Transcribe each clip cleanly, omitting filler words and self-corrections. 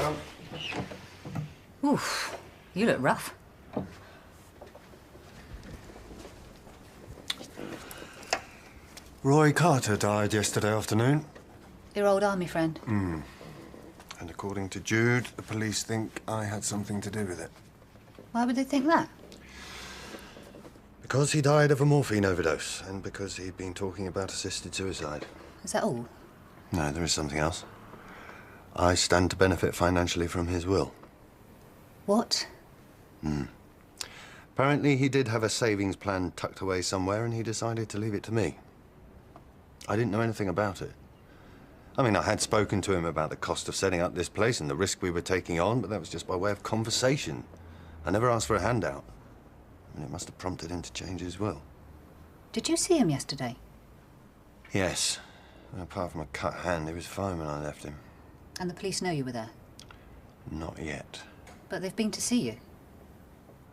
Come. Oof, you look rough. Roy Carter died yesterday afternoon. Your old army friend. And according to Jude, the police think I had something to do with it. Why would they think that? Because he died of a morphine overdose, and because he'd been talking about assisted suicide. Is that all? No, there is something else. I stand to benefit financially from his will. What? Apparently, he did have a savings plan tucked away somewhere, and he decided to leave it to me. I didn't know anything about it. I mean, I had spoken to him about the cost of setting up this place and the risk we were taking on, but that was just by way of conversation. I never asked for a handout. And it must have prompted him to change his will. Did you see him yesterday? Yes. Apart from a cut hand, he was fine when I left him. And the police know you were there? Not yet. But they've been to see you?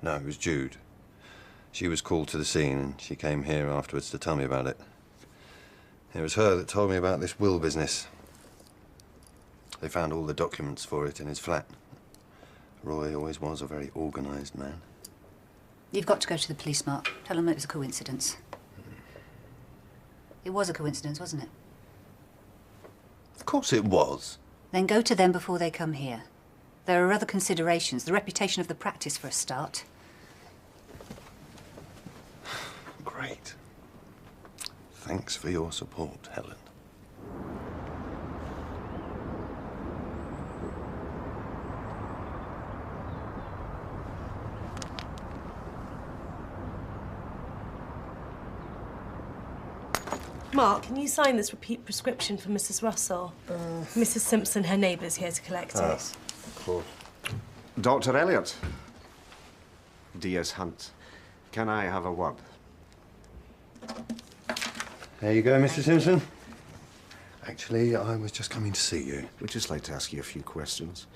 No, it was Jude. She was called to the scene, and she came here afterwards to tell me about it. It was her that told me about this will business. They found all the documents for it in his flat. Roy always was a very organised man. You've got to go to the police, Mark. Tell them it was a coincidence. It was a coincidence, wasn't it? Of course it was. Then go to them before they come here. There are other considerations. The reputation of the practice, for a start. Great. Thanks for your support, Helen. Mark, can you sign this repeat prescription for Mrs. Russell? Mrs. Simpson, her neighbour's here to collect it. Of course. Dr. Elliot. D.S. Hunt. Can I have a word? There you go, Mr. Simpson. Actually, I was just coming to see you. We'd just like to ask you a few questions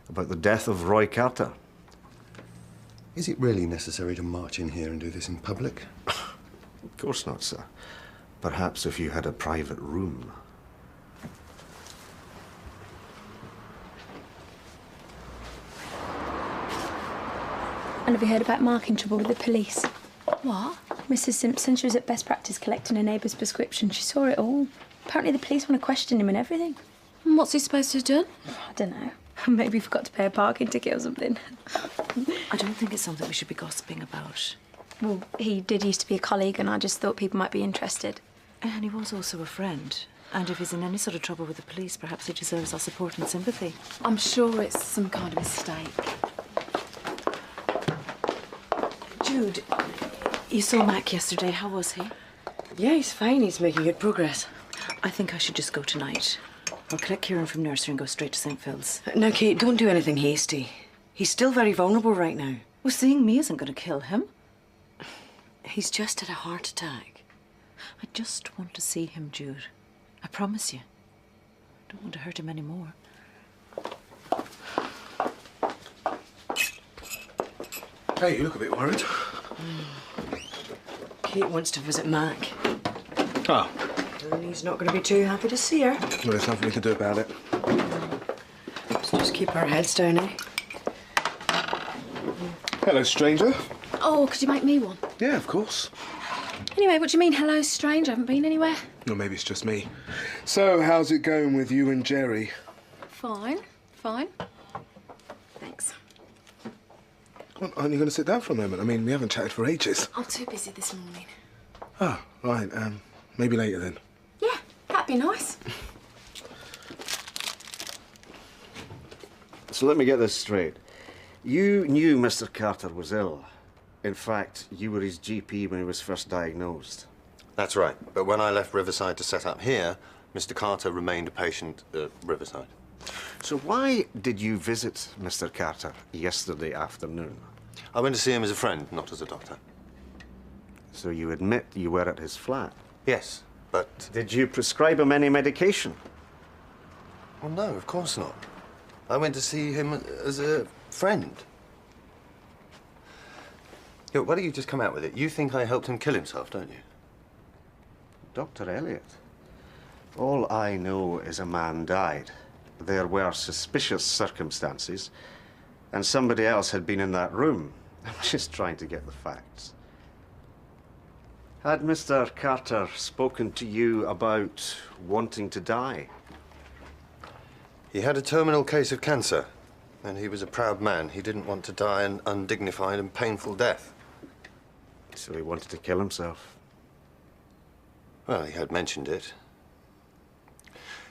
about the death of Roy Carter. Is it really necessary to march in here and do this in public? Of course not, sir. Perhaps if you had a private room. And have you heard about Mark in trouble with the police? What? Mrs. Simpson, she was at best practice collecting her neighbour's prescription. She saw it all. Apparently the police want to question him and everything. And what's he supposed to have done? I don't know. Maybe he forgot to pay a parking ticket or something. I don't think it's something we should be gossiping about. Well, he did used to be a colleague and I just thought people might be interested. And he was also a friend. And if he's in any sort of trouble with the police, perhaps he deserves our support and sympathy. I'm sure it's some kind of mistake. Jude, you saw Mac yesterday. How was he? Yeah, he's fine. He's making good progress. I think I should just go tonight. I'll collect Kieran from nursery and go straight to St. Phil's. No, Kate, don't do anything hasty. He's still very vulnerable right now. Well, seeing me isn't going to kill him. He's just had a heart attack. I just want to see him, Jude. I promise you. I don't want to hurt him anymore. Hey, you look a bit worried. Kate wants to visit Mac. Oh. And he's not going to be too happy to see her. Well, there's nothing we can do about it. So just keep our heads down, eh? Hello, stranger. Oh, could you make me one? Yeah, of course. Anyway, what do you mean, hello, strange? I haven't been anywhere. Or maybe it's just me. So, how's it going with you and Jerry? Fine, fine. Thanks. Well, aren't you going to sit down for a moment? I mean, we haven't chatted for ages. I'm too busy this morning. Oh, right. Maybe later then. Yeah, that'd be nice. So let me get this straight. You knew Mr. Carter was ill. In fact, you were his GP when he was first diagnosed. That's right. But when I left Riverside to set up here, Mr. Carter remained a patient at Riverside. So why did you visit Mr. Carter yesterday afternoon? I went to see him as a friend, not as a doctor. So you admit you were at his flat? Yes, but... Did you prescribe him any medication? Well, no, of course not. I went to see him as a friend. Yo, why don't you just come out with it? You think I helped him kill himself, don't you? Dr. Elliot, all I know is a man died. there were suspicious circumstances and somebody else had been in that room. I'm just trying to get the facts. Had Mr. Carter spoken to you about wanting to die? He had a terminal case of cancer, and he was a proud man. He didn't want to die an undignified and painful death. So he wanted to kill himself. Well, he had mentioned it.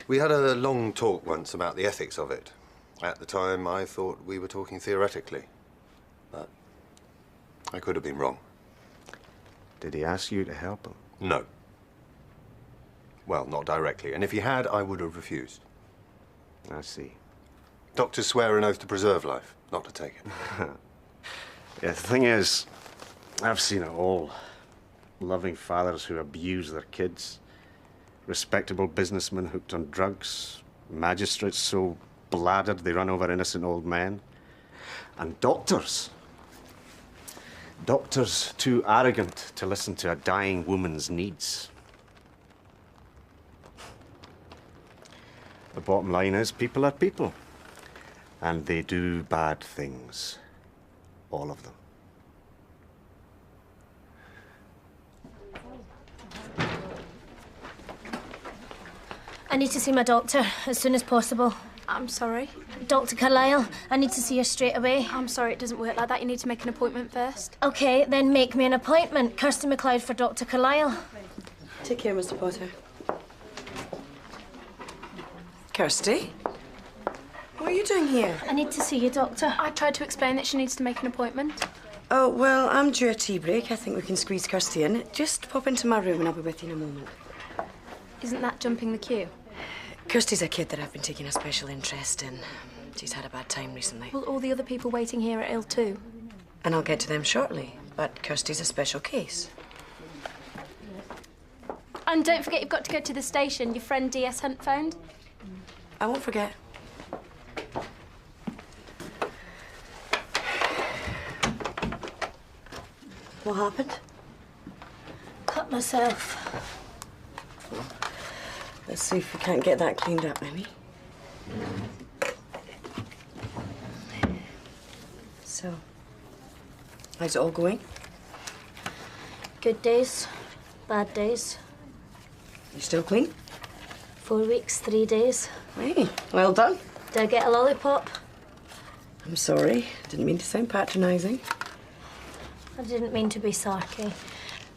We had a long talk once about the ethics of it. At the time, I thought we were talking theoretically, but I could have been wrong. Did he ask you to help him? No. Well, not directly, and if he had, I would have refused. I see. Doctors swear an oath to preserve life, not to take it. Yeah, the thing is, I've seen it all. Loving fathers who abuse their kids, respectable businessmen hooked on drugs, magistrates so bladdered they run over innocent old men, and doctors. Doctors too arrogant to listen to a dying woman's needs. The bottom line is, people are people. And they do bad things. All of them. I need to see my doctor as soon as possible. I'm sorry. Dr. Carlyle, I need to see her straight away. I'm sorry, it doesn't work like that. You need to make an appointment first. Okay, then make me an appointment. Kirsty MacLeod for Dr. Carlyle. Take care, Mr. Potter. Kirsty? What are you doing here? I need to see you, Doctor. I tried to explain that she needs to make an appointment. Oh, well, I'm due a tea break. I think we can squeeze Kirsty in. Just pop into my room and I'll be with you in a moment. Isn't that jumping the queue? Kirsty's a kid that I've been taking a special interest in. She's had a bad time recently. Well, all the other people waiting here are ill too. And I'll get to them shortly. But Kirsty's a special case. And don't forget you've got to go to the station. Your friend D.S. Hunt phoned. I won't forget. What happened? Cut myself. Let's see if we can't get that cleaned up, maybe. So, how's it all going? Good days, bad days. You still clean? 4 weeks, 3 days. Hey, well done. Did I get a lollipop? I'm sorry. Didn't mean to sound patronising. I didn't mean to be sarky.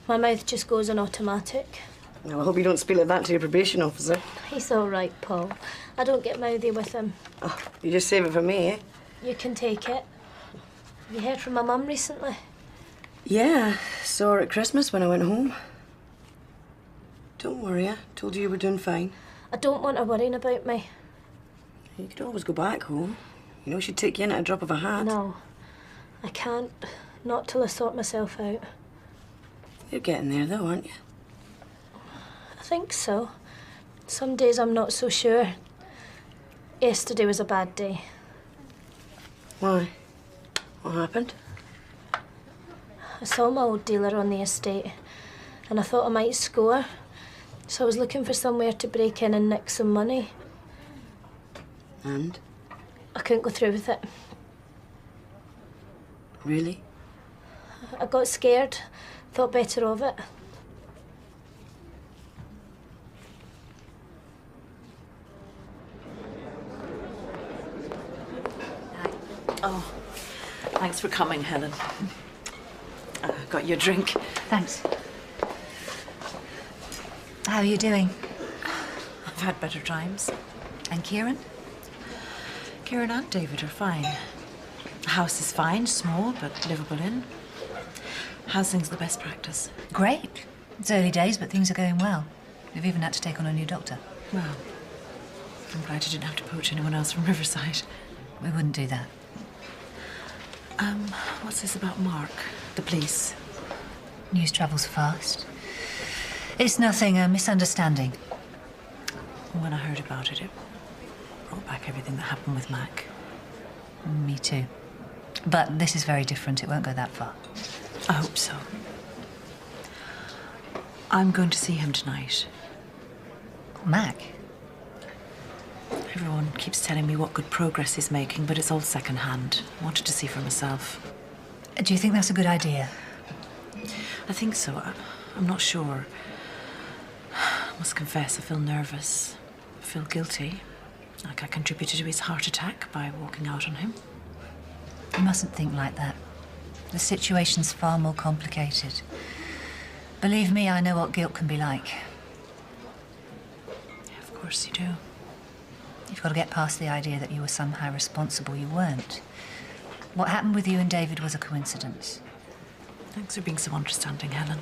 My mouth just goes on automatic. Well, I hope you don't spill at that to your probation officer. He's all right, Paul. I don't get mouthy with him. Oh, you just save it for me, eh? You can take it. Have you heard from my mum recently? Yeah, saw her at Christmas when I went home. Don't worry, I told you were doing fine. I don't want her worrying about me. You could always go back home. You know, she'd take you in at a drop of a hat. No, I can't. Not till I sort myself out. You're getting there, though, aren't you? I think so. Some days I'm not so sure. Yesterday was a bad day. Why? What happened? I saw my old dealer on the estate and I thought I might score. So I was looking for somewhere to break in and nick some money. And? I couldn't go through with it. Really? I got scared, thought better of it. Oh, thanks for coming, Helen. Got your drink. Thanks. How are you doing? I've had better times. And Kieran? Kieran and David are fine. The house is fine, small, but livable in. Housing's the best practice. Great. It's early days, but things are going well. We've even had to take on a new doctor. Well, I'm glad you didn't have to poach anyone else from Riverside. We wouldn't do that. What's this about Mark? The police? News travels fast. It's nothing, a misunderstanding. When I heard about it, it brought back everything that happened with Mac. Me too. But this is very different. It won't go that far. I hope so. I'm going to see him tonight. Mac? Everyone keeps telling me what good progress he's making, but it's all second-hand. I wanted to see for myself. Do you think that's a good idea? I think so. I'm not sure. I must confess, I feel nervous. I feel guilty. Like I contributed to his heart attack by walking out on him. You mustn't think like that. The situation's far more complicated. Believe me, I know what guilt can be like. Yeah, of course you do. You've got to get past the idea that you were somehow responsible. You weren't. What happened with you and David was a coincidence. Thanks for being so understanding, Helen.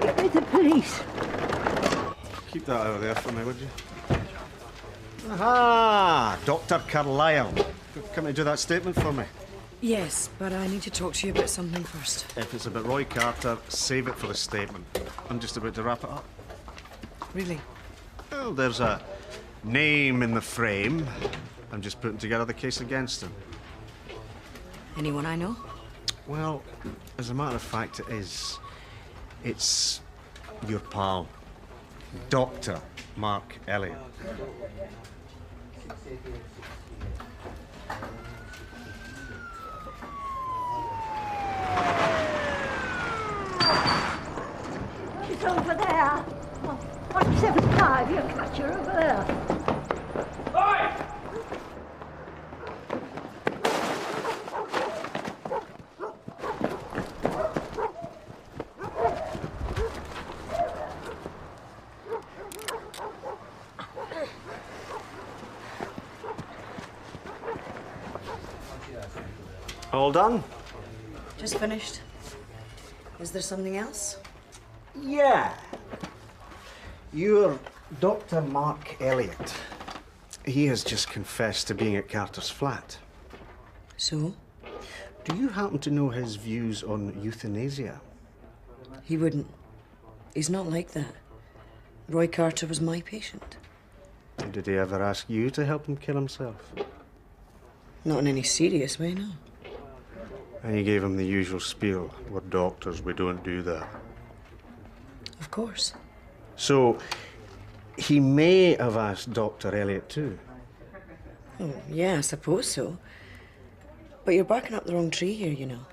Get me the police. Keep that out of there for me, would you? Aha! Dr. Carlyle. Come to do that statement for me. Yes, but I need to talk to you about something first. If it's about Roy Carter, save it for the statement. I'm just about to wrap it up. Really? Well, there's a name in the frame. I'm just putting together the case against him. Anyone I know? Well, as a matter of fact, it is. It's your pal, Dr. Mark Elliott. She's over there. 175, you'll catch her over there. All done? Just finished. Is there something else? Yeah. You're Dr. Mark Elliott. He has just confessed to being at Carter's flat. So? Do you happen to know his views on euthanasia? He wouldn't. He's not like that. Roy Carter was my patient. And did he ever ask you to help him kill himself? Not in any serious way, no. And you gave him the usual spiel. We're doctors, we don't do that. Of course. So, he may have asked Dr. Elliott too. Oh, yeah, I suppose so. But you're barking up the wrong tree here, you know.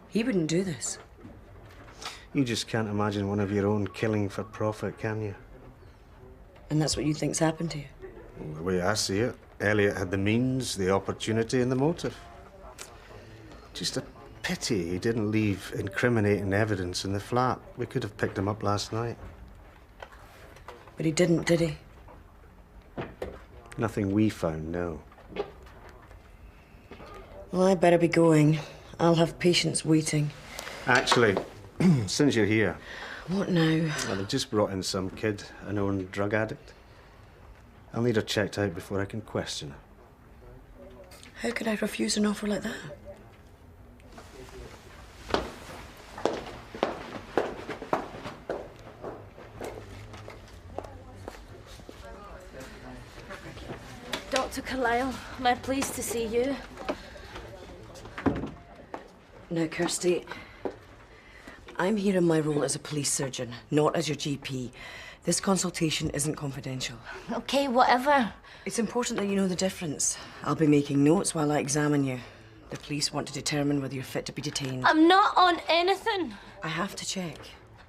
He wouldn't do this. You just can't imagine one of your own killing for profit, can you? And that's what you think's happened to you? Well, the way I see it, Elliott had the means, the opportunity, and the motive. Just a pity he didn't leave incriminating evidence in the flat. We could have picked him up last night. But he didn't, did he? Nothing we found, no. Well, I better be going. I'll have patients waiting. Actually, since you're here... What now? Well, they've just brought in some kid, a known drug addict. I'll need her checked out before I can question her. How could I refuse an offer like that? Dr. Carlyle, I'm pleased to see you. Now, Kirsty, I'm here in my role as a police surgeon, not as your GP. This consultation isn't confidential. Okay, whatever. It's important that you know the difference. I'll be making notes while I examine you. The police want to determine whether you're fit to be detained. I'm not on anything. I have to check.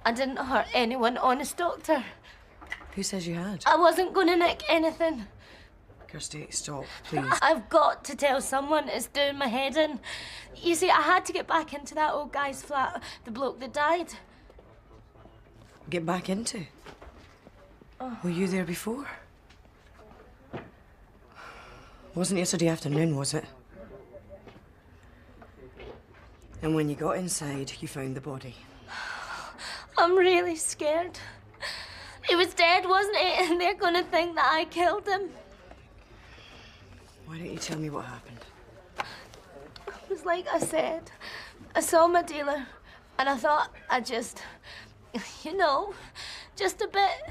I didn't hurt anyone, honest, Doctor. Who says you had? I wasn't going to nick anything. Kirsty, stop, please. I've got to tell someone. It's doing my head in. You see, I had to get back into that old guy's flat, the bloke that died. get back into? Were you there before? Wasn't yesterday afternoon, was it? And when you got inside, you found the body. I'm really scared. He was dead, wasn't he? And they're gonna think that I killed him. Why don't you tell me what happened? It was like I said. I saw my dealer, and I thought I'd just, you know, just a bit.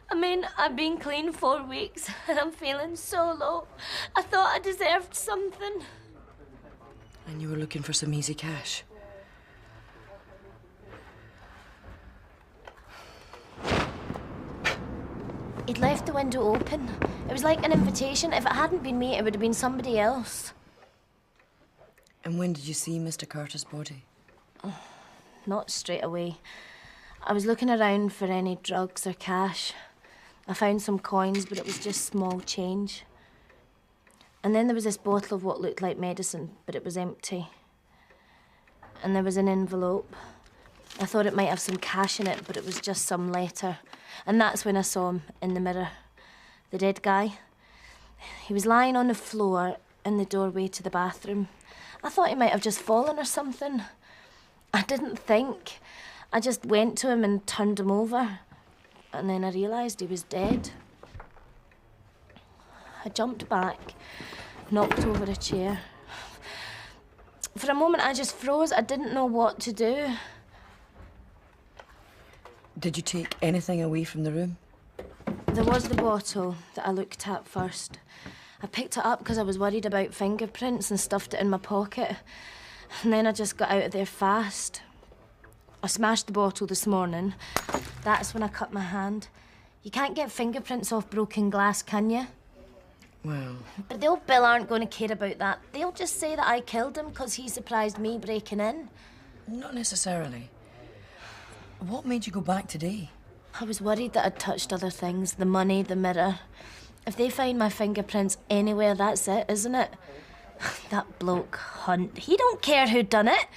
I mean, I've been clean 4 weeks, and I'm feeling so low. I thought I deserved something. And you were looking for some easy cash. He'd left the window open. It was like an invitation. If it hadn't been me, it would have been somebody else. And when did you see Mr. Carter's body? Not straight away. I was looking around for any drugs or cash. I found some coins, but it was just small change. And then there was this bottle of what looked like medicine, but it was empty. And there was an envelope. I thought it might have some cash in it, but it was just some letter. And that's when I saw him in the mirror. The dead guy. He was lying on the floor in the doorway to the bathroom. I thought he might have just fallen or something. I didn't think. I just went to him and turned him over. And then I realised he was dead. I jumped back, knocked over a chair. For a moment, I just froze. I didn't know what to do. Did you take anything away from the room? There was the bottle that I looked at first. I picked it up because I was worried about fingerprints and stuffed it in my pocket. And then I just got out of there fast. I smashed the bottle this morning. That's when I cut my hand. You can't get fingerprints off broken glass, can you? Well... But the old Bill aren't going to care about that. They'll just say that I killed him because he surprised me breaking in. Not necessarily. What made you go back today? I was worried that I'd touched other things. The money, the mirror. If they find my fingerprints anywhere, that's it, isn't it? That bloke, Hunt, he don't care who done it.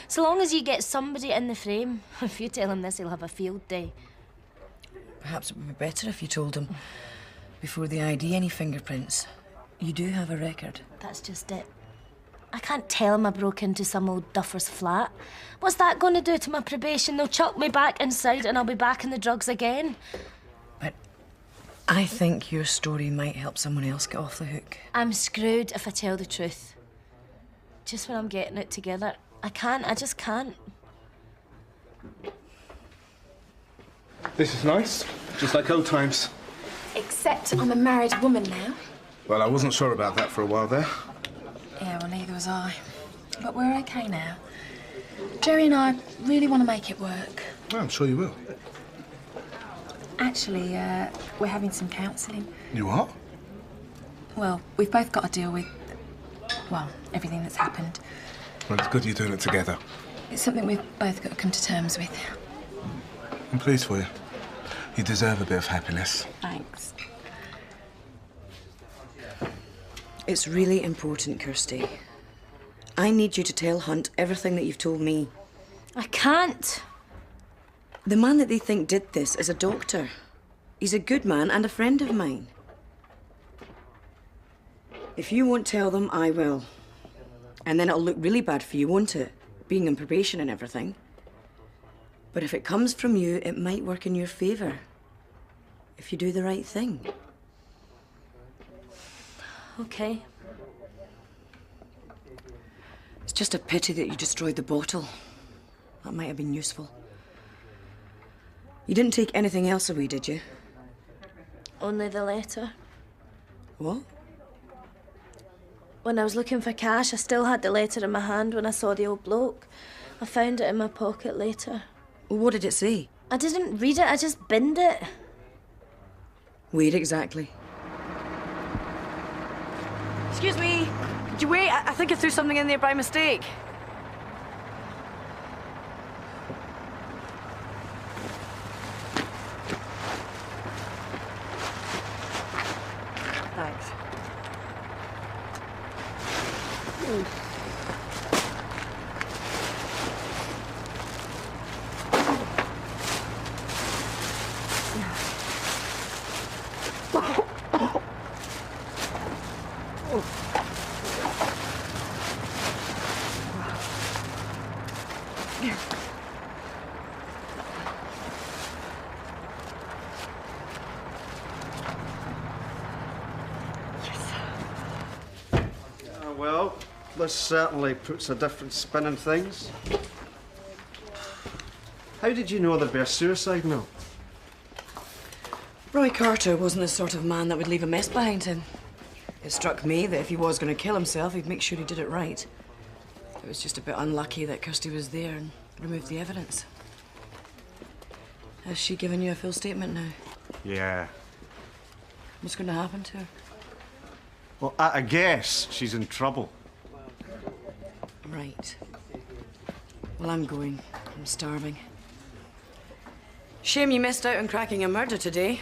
So long as you get somebody in the frame. If you tell him this, he'll have a field day. Perhaps it would be better if you told him before they ID any fingerprints. You do have a record. That's just it. I can't tell him I broke into some old duffer's flat. What's that going to do to my probation? They'll chuck me back inside and I'll be back in the drugs again. But I think your story might help someone else get off the hook. I'm screwed if I tell the truth. Just when I'm getting it together. I just can't. This is nice. Just like old times. Except I'm a married woman now. Well, I wasn't sure about that for a while there. Yeah, well, neither was I. But we're okay now. Jerry and I really want to make it work. Well, I'm sure you will. Actually, we're having some counselling. You what? Well, we've both got to deal with, well, everything that's happened. Well, it's good you're doing it together. It's something we've both got to come to terms with. I'm pleased for you. You deserve a bit of happiness. Thanks. It's really important, Kirsty. I need you to tell Hunt everything that you've told me. I can't. The man that they think did this is a doctor. He's a good man and a friend of mine. If you won't tell them, I will. And then it'll look really bad for you, won't it? Being on probation and everything. But if it comes from you, it might work in your favour. If you do the right thing. Okay. It's just a pity that you destroyed the bottle. That might have been useful. You didn't take anything else away, did you? Only the letter. What? When I was looking for cash, I still had the letter in my hand when I saw the old bloke. I found it in my pocket later. Well, what did it say? I didn't read it, I just binned it. Where exactly? Excuse me. Could you wait? I think I threw something in there by mistake. Thanks. Well, this certainly puts a different spin on things. How did you know there'd be a suicide note? Roy Carter wasn't the sort of man that would leave a mess behind him. It struck me that if he was going to kill himself, he'd make sure he did it right. It was just a bit unlucky that Kirsty was there and removed the evidence. Has she given you a full statement now? Yeah. What's going to happen to her? Well, at a guess, she's in trouble. Right. Well, I'm going. I'm starving. Shame you missed out on cracking a murder today.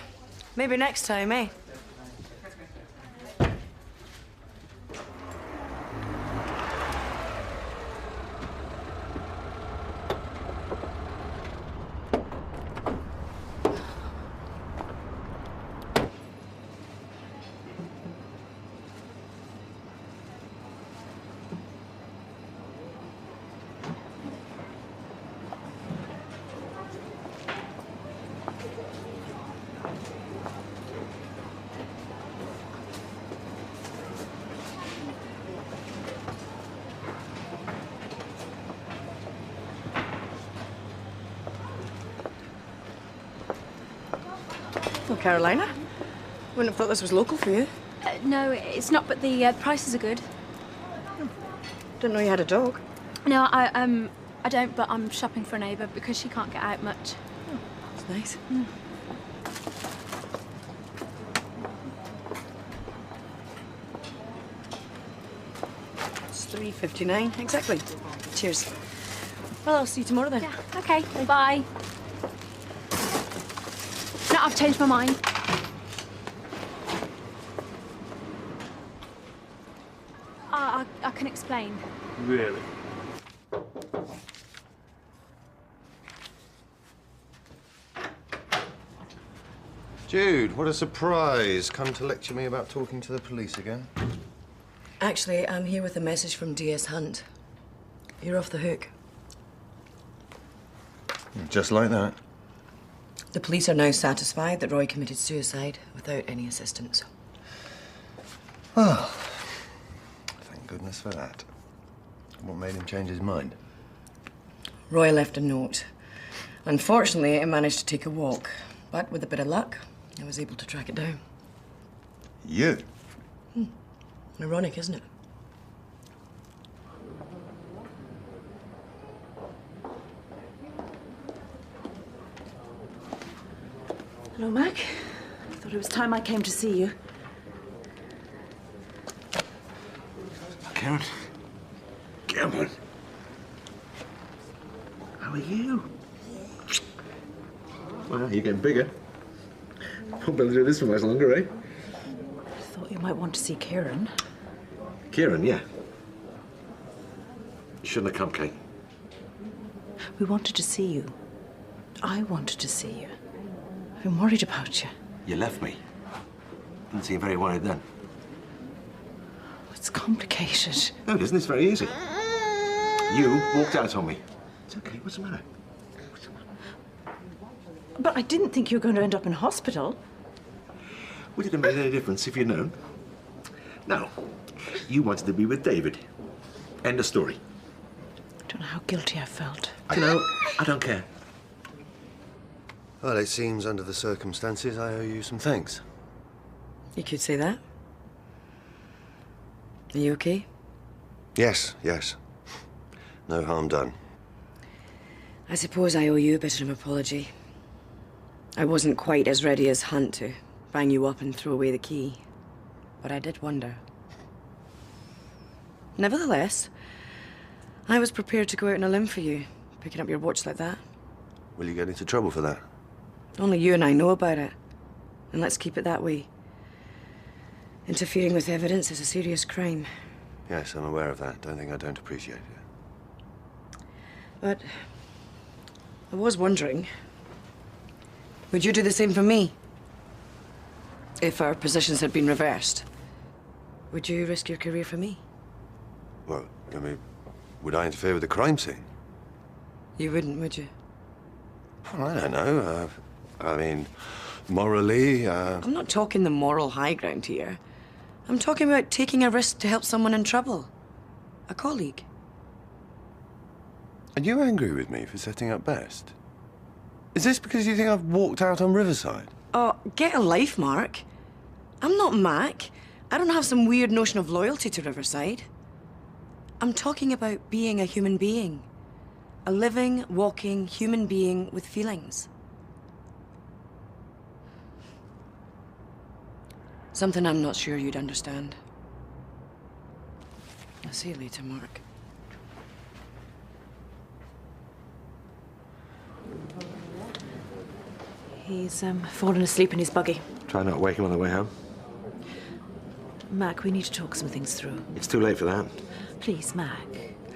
Maybe next time, eh? Well, Carolina, wouldn't have thought this was local for you. No, it's not, but the prices are good. Didn't know you had a dog. No, I don't, but I'm shopping for a neighbour because she can't get out much. That's nice. It's $3.59, exactly. Cheers. Well, I'll see you tomorrow then. Yeah, okay, bye. No, I've changed my mind. I can explain. Really? Jude, what a surprise. Come to lecture me about talking to the police again? Actually, I'm here with a message from DS Hunt. You're off the hook. Just like that. The police are now satisfied that Roy committed suicide without any assistance. Oh, thank goodness for that. What made him change his mind? Roy left a note. Unfortunately, I managed to take a walk, but with a bit of luck, I was able to track it down. You? Ironic, isn't it? Hello, Mac. I thought it was time I came to see you. Karen. Karen. How are you? Well, you're getting bigger. Won't be able to do this for much longer, eh? I thought you might want to see Kieran. Kieran, yeah. You shouldn't have come, Kate. We wanted to see you. I wanted to see you. I've been worried about you. You left me. Didn't seem very worried then. It's complicated. No, it isn't. It's very easy. You walked out on me. It's okay. What's the matter? But I didn't think you were going to end up in hospital. Would it have made any difference if you'd known? No. You wanted to be with David. End of story. I don't know how guilty I felt. I know. I don't care. Well, it seems under the circumstances I owe you some thanks. You could say that. Are you okay? Yes, yes. No harm done. I suppose I owe you a bit of an apology. I wasn't quite as ready as Hunt to bang you up and throw away the key. But I did wonder. Nevertheless, I was prepared to go out on a limb for you, picking up your watch like that. Will you get into trouble for that? Only you and I know about it. And let's keep it that way. Interfering with evidence is a serious crime. Yes, I'm aware of that. Don't think I don't appreciate it. But I was wondering, would you do the same for me? If our positions had been reversed, would you risk your career for me? Well, I mean, would I interfere with the crime scene? You wouldn't, would you? Well, I don't know. I mean, morally, I'm not talking the moral high ground here. I'm talking about taking a risk to help someone in trouble. A colleague. Are you angry with me for setting up Best? Is this because you think I've walked out on Riverside? Oh, get a life, Mark. I'm not Mac. I don't have some weird notion of loyalty to Riverside. I'm talking about being a human being. A living, walking human being with feelings. Something I'm not sure you'd understand. I'll see you later, Mark. He's fallen asleep in his buggy. Try not to wake him on the way home. Mac, we need to talk some things through. It's too late for that. Please, Mac.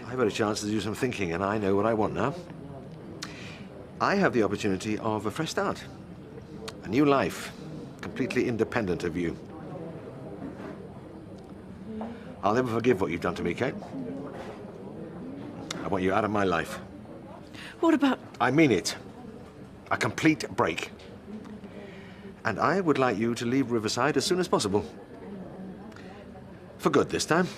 I've had a chance to do some thinking, and I know what I want now. I have the opportunity of a fresh start. A new life, completely independent of you. I'll never forgive what you've done to me, Kate. I want you out of my life. What about... I mean it. A complete break. And I would like you to leave Riverside as soon as possible. For good this time.